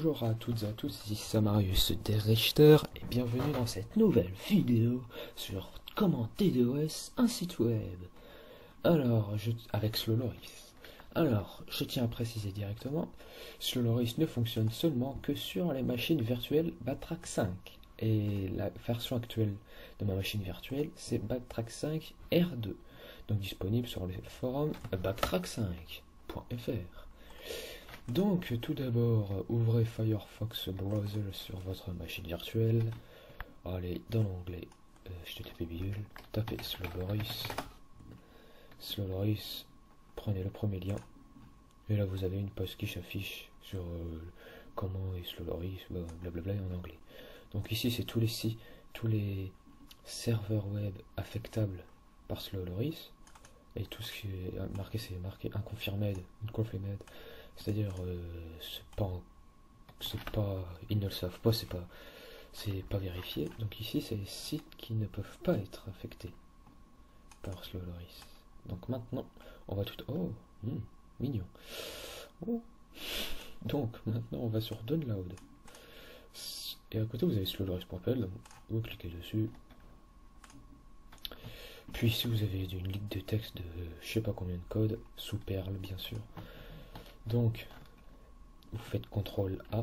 Bonjour à toutes et à tous, ici c'est Marius Derrichter et bienvenue dans cette nouvelle vidéo sur comment DDoS un site web. Avec Sloloris. Alors, je tiens à préciser directement, Sloloris ne fonctionne seulement que sur les machines virtuelles Batrac 5. Et la version actuelle de ma machine virtuelle, c'est Batrac 5 R2. Donc disponible sur le forum batrac5.fr. Donc, tout d'abord, ouvrez Firefox Browser sur votre machine virtuelle. Allez dans l'onglet HTTP bidule, tapez Sloloris. Sloloris, prenez le premier lien. Et là, vous avez une page qui s'affiche sur comment est Sloloris, blablabla en anglais. Donc ici, c'est tous les serveurs web affectables par Sloloris. Et tout ce qui est marqué, c'est marqué unconfirmed, c'est-à-dire ils ne le savent pas, c'est pas vérifié. Donc ici, c'est les sites qui ne peuvent pas être affectés par Sloloris. Donc maintenant, on va tout... Oh, mignon. Oh. Donc maintenant, on va sur Download. Et à côté, vous avez sloloris.pl, donc vous cliquez dessus. Puis ici, vous avez une ligne de texte de je sais pas combien de codes, sous Perl, bien sûr. Donc, vous faites CTRL A.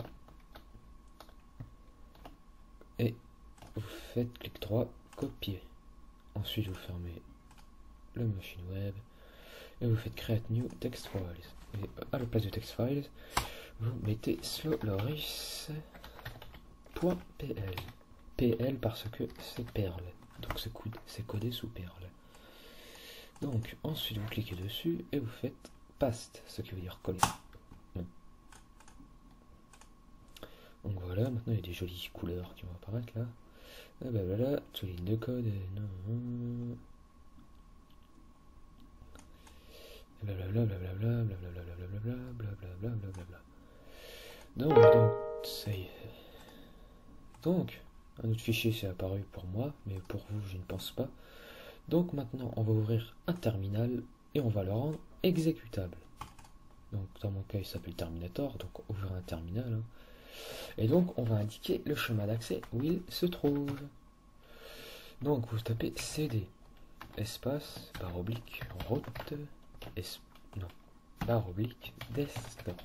Et vous faites clic droit, copier. Ensuite, vous fermez le machine web. Et vous faites Create New Text Files. Et à la place de Text Files, vous mettez sloloris.pl. PL parce que c'est Perl. Donc c'est codé sous Perl. Donc ensuite vous cliquez dessus et vous faites paste, ce qui veut dire coller. Donc voilà, maintenant il y a des jolies couleurs qui vont apparaître là. Et ben voilà, toutes les lignes de code. Blablabla, blablabla, blablabla, blablabla, blablabla. Donc ça y est. Donc, un autre fichier s'est apparu pour moi, mais pour vous, je ne pense pas. Donc maintenant, on va ouvrir un terminal et on va le rendre exécutable. Donc dans mon cas, il s'appelle Terminator, donc ouvrir un terminal. Hein. Et donc, on va indiquer le chemin d'accès où il se trouve. Donc, vous tapez cd, espace, barre oblique, route, barre oblique, desktop.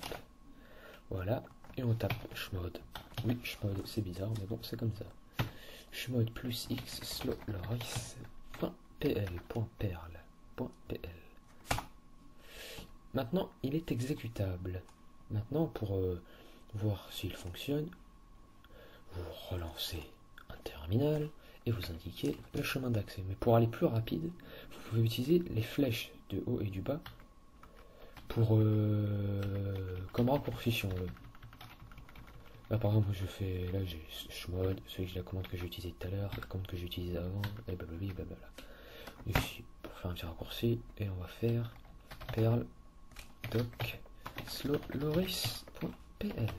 Voilà, et on tape chmod. Oui, chmod, c'est bizarre, mais bon, c'est comme ça. Chmod plus x sloloris.pl.perl.pl. Maintenant, il est exécutable. Maintenant, pour voir s'il fonctionne, vous relancez un terminal et vous indiquez le chemin d'accès. Mais pour aller plus rapide, vous pouvez utiliser les flèches de haut et du bas pour comme raccourci si on veut. Là par exemple je fais, là j'ai chmod, c'est la commande que j'ai utilisée tout à l'heure, la commande que j'ai utilisée avant, et blablabla. Ici pour faire un petit raccourci, et on va faire perl doc sloloris.pl.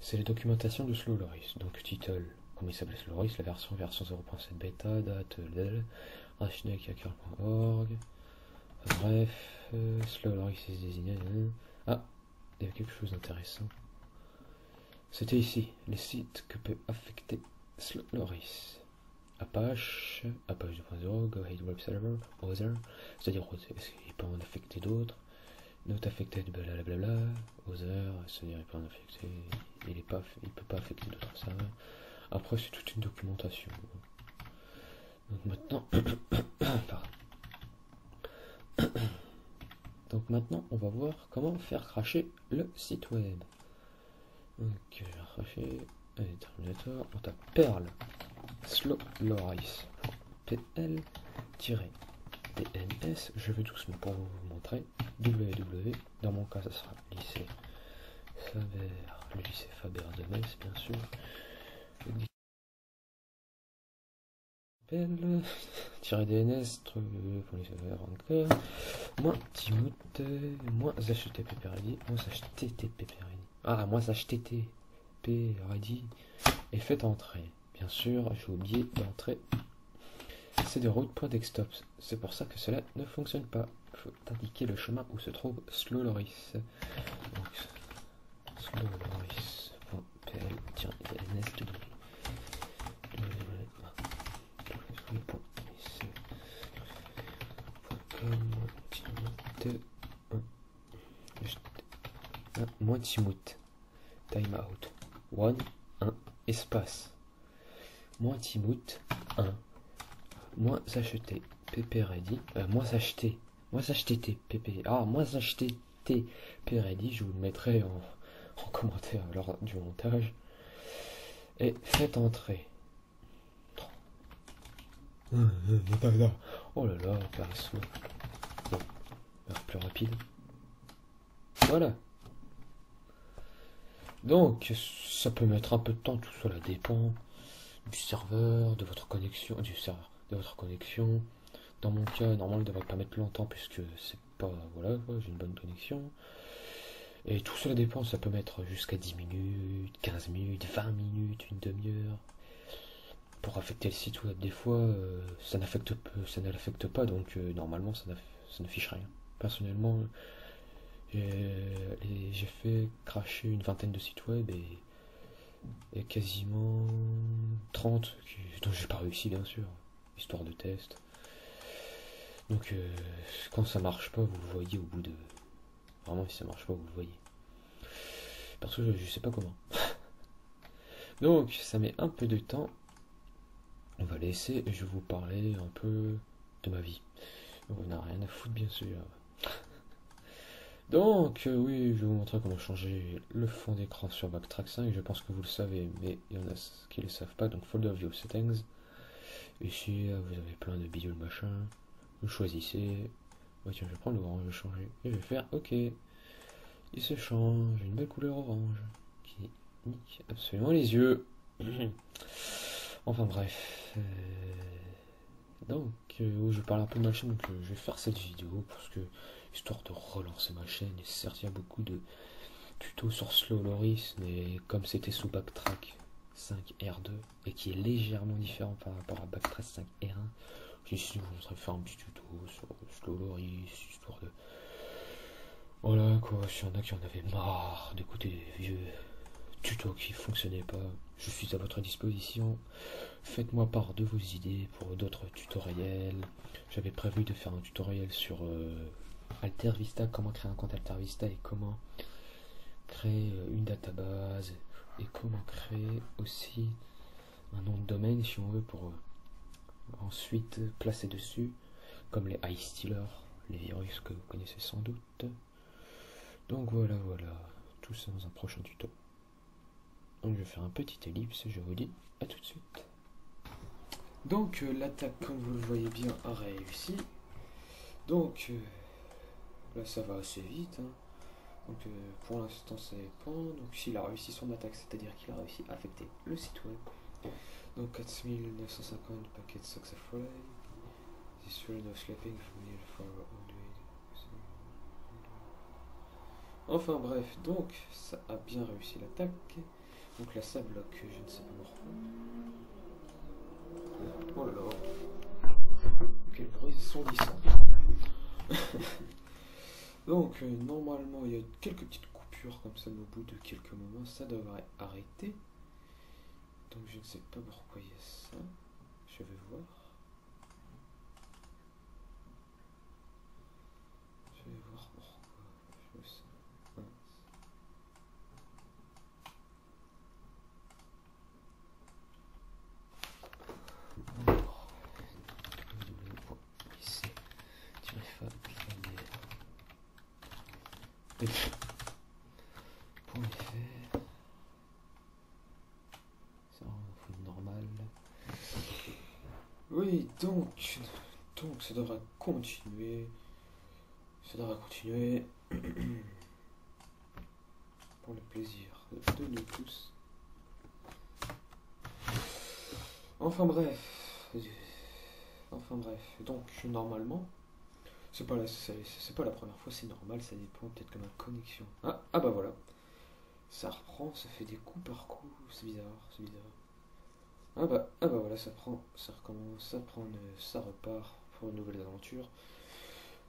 C'est la documentation de Sloloris, donc title, comment il s'appelle Sloloris, la version 0.7 bêta, date, rachinec.org, bref, Sloloris est désigné. Ah, il y a quelque chose d'intéressant. C'était ici, les sites que peut affecter Sloloris. Apache 2.0, Go Ahead Web Server, Other, c'est-à-dire est-ce qu'il peut en affecter d'autres, Not affected, blablabla, Other, c'est-à-dire il peut en affecter, il peut pas affecter d'autres serveurs. Après c'est toute une documentation. Donc maintenant, donc maintenant on va voir comment faire cracher le site web. Ok, cracher, allez, Terminator, on tape perl sloloris.pl-dns, je vais doucement pour vous montrer, www, dans mon cas ça sera lycée Faber, le lycée Faber de Metz bien sûr, -dns, pour les serveurs encore, -timout, -http-ready, -http-ready, et faites entrer. Bien sûr, j'ai oublié d'entrer. C'est de route.desktop. C'est pour ça que cela ne fonctionne pas. Il faut indiquer le chemin où se trouve Sloloris. Donc, Slowloris.pl, tiens, NSW. Moins Timout. Time out. 1, espace. Moins Timout, 1. Moins acheter. PP ready. Moins acheter. Moins acheter T. PP. Moins acheter T. P ready. Je vous le mettrai en commentaire lors du montage. Et faites entrer. Oh là là, perso. Bon, plus rapide. Voilà. Donc, ça peut mettre un peu de temps, tout cela dépend du serveur, de votre connexion, Dans mon cas, normalement, il devrait pas mettre longtemps puisque c'est pas, voilà, j'ai une bonne connexion. Et tout cela dépend, ça peut mettre jusqu'à 10 minutes, 15 minutes, 20 minutes, une demi-heure. Pour affecter le site web, des fois, ça ne l'affecte pas, donc normalement, ça ne fiche rien. Personnellement, j'ai fait cracher une vingtaine de sites web et quasiment 30 dont j'ai pas réussi, bien sûr, histoire de test. Donc quand ça marche pas, vous le voyez au bout de... Vraiment, si ça marche pas, vous le voyez. Parce que je sais pas comment. Donc ça met un peu de temps. On va laisser et je vais vous parler un peu de ma vie. On n'a rien à foutre, bien sûr. Donc, oui, je vais vous montrer comment changer le fond d'écran sur Backtrack 5. Je pense que vous le savez, mais il y en a qui ne le savent pas. Donc, Folder View Settings. Ici, vous avez plein de bidules machin. Vous choisissez. Oh, tiens, je vais prendre l'orange, je vais changer. Et je vais faire OK. Il se change. Une belle couleur orange. Qui nique absolument les yeux. Enfin, bref. Donc, je parle un peu de ma chaîne. Donc, je vais faire cette vidéo parce que histoire de relancer ma chaîne. Et certes, il y a beaucoup de tutos sur Slowloris, mais comme c'était sous Backtrack 5R2 et qui est légèrement différent par rapport à Backtrack 5R1, j'ai décidé de vous montrer faire un petit tuto sur Slowloris, histoire de... Voilà quoi, s'il y en a qui en avaient marre d'écouter des vieux tutos qui fonctionnaient pas, je suis à votre disposition. Faites-moi part de vos idées pour d'autres tutoriels. J'avais prévu de faire un tutoriel sur AlterVista, comment créer un compte AlterVista et comment créer une database et comment créer aussi un nom de domaine si on veut pour ensuite placer dessus, comme les iStealers, les virus que vous connaissez sans doute. Donc voilà, tout ça dans un prochain tuto. Donc je vais faire un petit ellipse et je vous dis à tout de suite. Donc l'attaque, comme vous le voyez bien, a réussi. Donc là ça va assez vite, hein. Donc pour l'instant ça dépend. Donc s'il a réussi son attaque, c'est-à-dire qu'il a réussi à affecter le site web. Donc 4950 paquets successfully. This really no sleeping for Enfin bref, donc ça a bien réussi l'attaque. Donc là ça bloque, je ne sais pas pourquoi. Oh là là. Quel bruit assourdissant. Donc normalement il y a quelques petites coupures comme ça, mais au bout de quelques moments ça devrait arrêter. Donc je ne sais pas pourquoi il y a ça. Je vais voir. Je vais voir pourquoi. Je sais. Oui, donc ça devra continuer. Pour le plaisir de nous tous. Enfin bref, donc normalement, c'est pas la première fois, c'est normal, ça dépend peut-être que ma connexion. Ah bah voilà, ça reprend, ça fait des coups par coup, c'est bizarre. Ah bah voilà, ça recommence, ça repart pour une nouvelle aventure.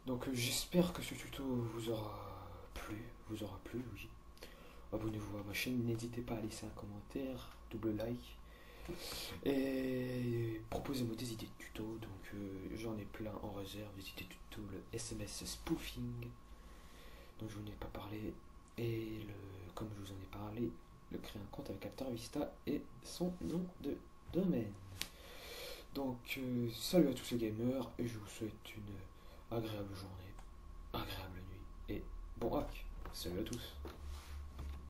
Donc j'espère que ce tuto vous aura plu, oui. abonnez-vous à ma chaîne, n'hésitez pas à laisser un commentaire, double like. Et proposez-moi des idées de tuto, donc j'en ai plein en réserve, des idées de tuto, le SMS spoofing, dont je vous n'ai pas parlé, et comme je vous en ai parlé, le créer un compte avec AltaVista et son nom de domaine. Donc salut à tous les gamers, et je vous souhaite une agréable journée, agréable nuit, et bon hack, salut à tous.